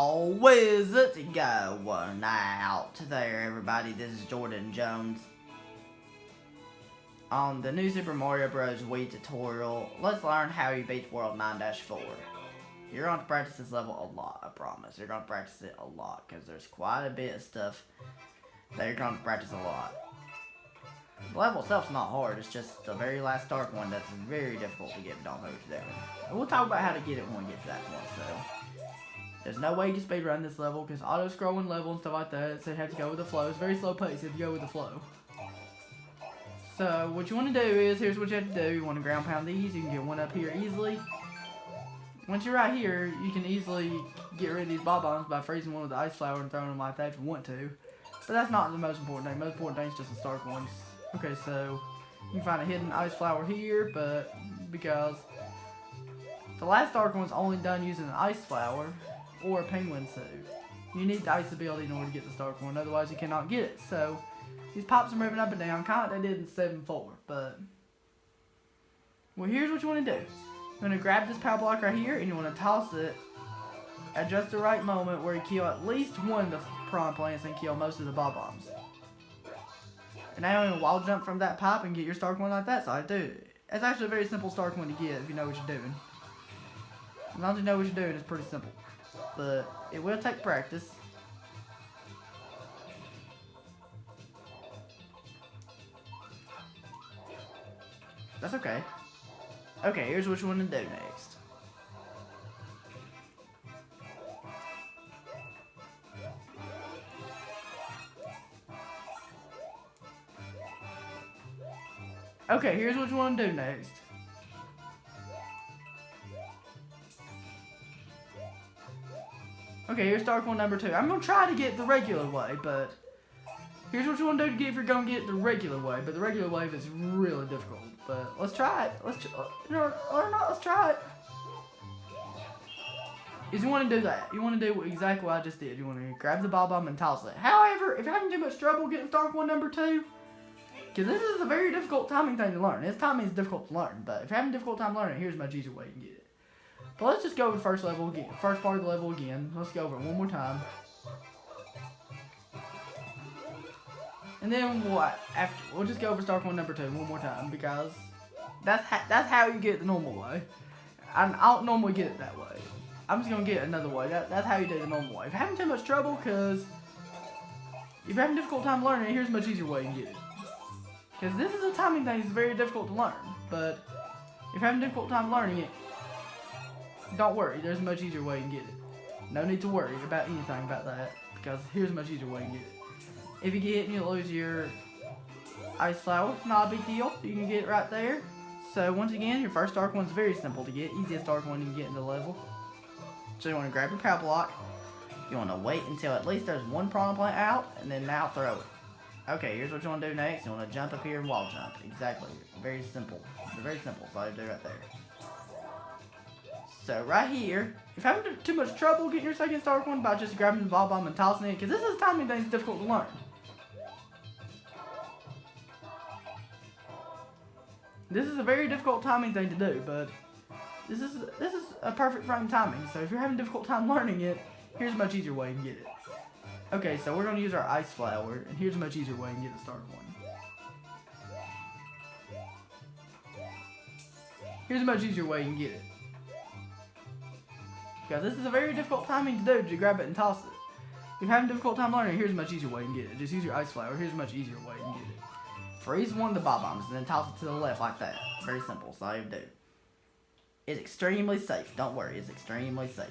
Wizards going out there, everybody. This is Jordan Jones. On the new Super Mario Bros. Wii tutorial, let's learn how you beat World 9-4. You're going to practice this level a lot, I promise. You're going to practice it a lot, because there's quite a bit of stuff that you're going to practice a lot. The level itself's not hard, it's just the very last dark one that's very difficult to get, but don't know what to do. And we'll talk about how to get it when we get to that point, so. There's no way you can speedrun this level, because auto-scrolling level and stuff like that, so you have to go with the flow. It's very slow pace if you go with the flow. So, what you want to do is, here's what you have to do. You want to ground pound these, you can get one up here easily. Once you're right here, you can easily get rid of these bob-bombs by freezing one with the ice flower and throwing them like that if you want to. But that's not the most important thing. The most important thing is just the start ones. Okay, so you can find a hidden ice flower here, but because the last dark one's only done using an ice flower or a penguin suit, you need the ice ability in order to get the dark one, otherwise you cannot get it. So these pops are moving up and down, kind of like they did in 7-4, but well, here's what you want to do. You're going to grab this power block right here, and you want to toss it at just the right moment where you kill at least one of the prawn plants and kill most of the bob bombs. And now you're going to wall jump from that pipe and get your Stark one like that, so I do. It's actually a very simple Stark one to get if you know what you're doing. As long as you know what you're doing, it's pretty simple. But it will take practice. That's okay. Okay, here's what you want to do next. Okay, here's what you want to do next. Okay, here's Dark one number 2. I'm going to try to get the regular way, but here's what you want to do to get if you're going to get the regular way. But the regular way is really difficult. But let's try it. Let's try it. Is you want to do that. You want to do exactly what I just did. You want to grab the bob bomb and toss it. However, if you're having too much trouble getting Dark one number 2, because this is a very difficult timing thing to learn. This timing is difficult to learn, but if you're having a difficult time learning it, here's a much easier way you can get it. But let's just go over the first level again. First part of the level again. Let's go over it one more time. And then what? After we'll just go over Stark one number 2 one more time because that's how you get it the normal way. I don't normally get it that way. I'm just gonna get it another way. That's how you do it the normal way. If you're having too much trouble, because if you're having a difficult time learning it, here's a much easier way you can get it. Because this is a timing thing that's very difficult to learn. But if you're having a difficult time learning it, don't worry. There's a much easier way you can get it. No need to worry about anything about that. Because here's a much easier way you can get it. If you get hit and you lose your ice flower, not a big deal. You can get it right there. So once again, your first dark one's very simple to get. Easiest dark one you can get in the level. So you want to grab your power block. You want to wait until at least there's one prawn plant out. And then now throw it. Okay, here's what you want to do next. You want to jump up here and wall jump. Exactly. Very simple. Very simple. So I do right there. So right here, if you're having too much trouble getting your second Stark one by just grabbing the ball bomb and tossing it, because this is a timing thing that's difficult to learn. This is a very difficult timing thing to do, but this is a perfect frame timing. So if you're having a difficult time learning it, here's a much easier way you can get it. Okay, so we're going to use our ice flower, and here's a much easier way you can get the Stark one. Here's a much easier way you can get it. Because this is a very difficult timing to do, to grab it and toss it. If you're having a difficult time learning, here's a much easier way you can get it. Just use your ice flower, here's a much easier way you can get it. Freeze one of the bob bombs, and then toss it to the left like that. Very simple, so all you do. It's extremely safe, don't worry, it's extremely safe.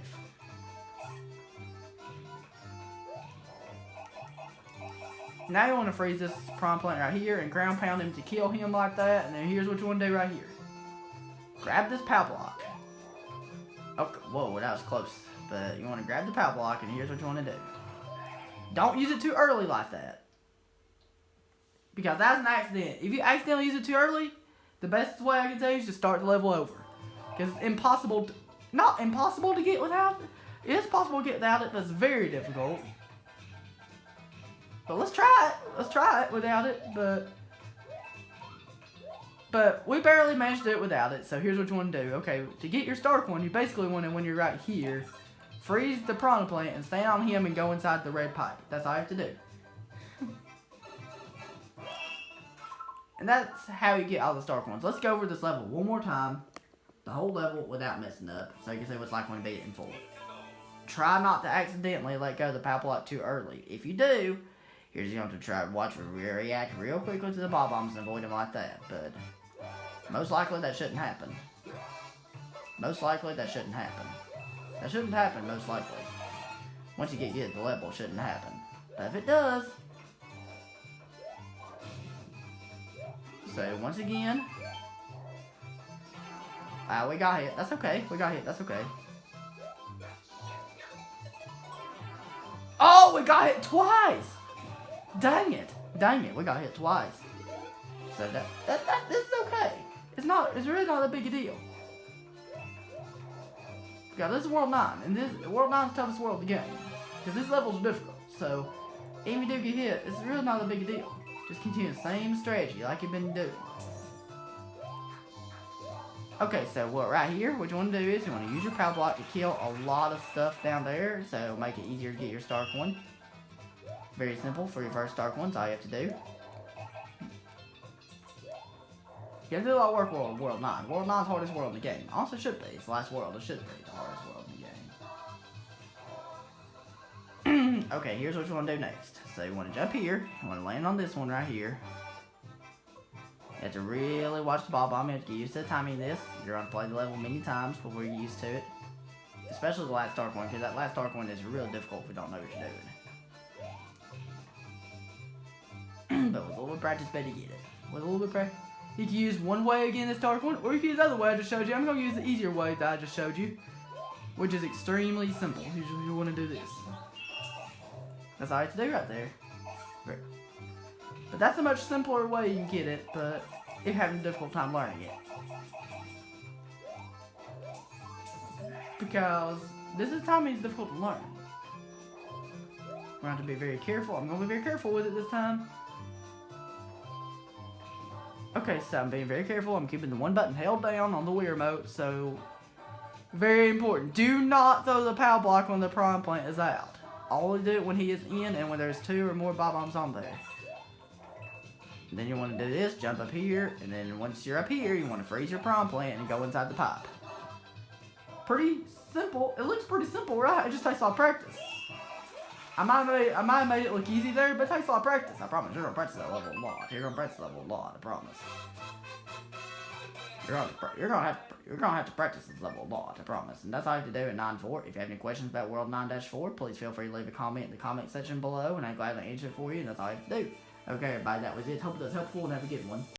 Now you want to freeze this prawn plant right here and ground pound him to kill him like that. And then here's what you want to do right here. Grab this power block. Okay, whoa, that was close. But you want to grab the power block and here's what you want to do. Don't use it too early like that. Because that's an accident. If you accidentally use it too early, the best way I can tell you is to start the level over. Because it's impossible, not impossible to get without it. It is possible to get without it, but it's very difficult. But let's try it. Let's try it without it. But we barely managed to do it without it. So here's what you want to do. Okay, to get your Stark one, you basically want to, when you're right here, freeze the Piranha Plant, and stand on him and go inside the red pipe. That's all you have to do. And that's how you get all the star coins. Let's go over this level one more time. The whole level without messing up. So you can see what it's like when you beat it in full. Try not to accidentally let go of the power block too early. If you do, you're just going to try to watch react real quickly to the bob-ombs and avoid them like that. But most likely that shouldn't happen. Most likely that shouldn't happen. That shouldn't happen, most likely. Once you get good at the level, it shouldn't happen. But if it does... So, once again... we got hit. That's okay. We got hit. That's okay. Oh, we got hit twice! Dang it. Dang it. We got hit twice. So, this is okay. It's really not a big a deal. Yeah, this is World 9, and World 9 is the toughest world in the game. Because this level is difficult, so if you do get hit, it's really not a big deal. Just continue the same strategy like you've been doing. Okay, so right here, what you want to do is you want to use your power block to kill a lot of stuff down there, so it'll make it easier to get your star coin. Very simple for your first star coins, all you have to do. You have to do a lot of work with World 9. World 9 is the hardest world in the game. Also should be. It's the last world. It should be the hardest world in the game. Okay, here's what you want to do next. So you want to jump here. You want to land on this one right here. You have to really watch the bob-omb. You have to get used to the timing of this. You're going to play the level many times before you're used to it. Especially the last star coin, because that last star coin is really difficult if you don't know what you're doing. But with a little bit of practice, better get it. With a little bit of practice. You can use one way again, this star coin, or you can use the other way I just showed you. I'm going to use the easier way that I just showed you, which is extremely simple. Usually you want to do this. That's all you have to do right there. Right. But that's a much simpler way you can get it, but if you're having a difficult time learning it. Because this is timing is difficult to learn. We're going to have to be very careful. I'm going to be very careful with it this time. Okay, so I'm being very careful. I'm keeping the one button held down on the Wii remote, so very important. Do not throw the power block when the Piranha Plant is out. Only do it when he is in and when there's 2 or more bob-ombs on there. And then you want to do this, jump up here, and then once you're up here, you want to freeze your Piranha Plant and go inside the pipe. Pretty simple. It looks pretty simple, right? It just takes a lot of practice. I might have made it look easy there, but it takes a lot of practice. I promise. You're going to practice that level a lot. You're going to practice that level a lot. I promise. You're going to have to practice this level a lot. I promise. And that's all you have to do at 9-4. If you have any questions about World 9-4, please feel free to leave a comment in the comment section below, and I'd gladly answer it for you. And that's all you have to do. Okay, everybody. That was it. Hope it was helpful, and have a good one.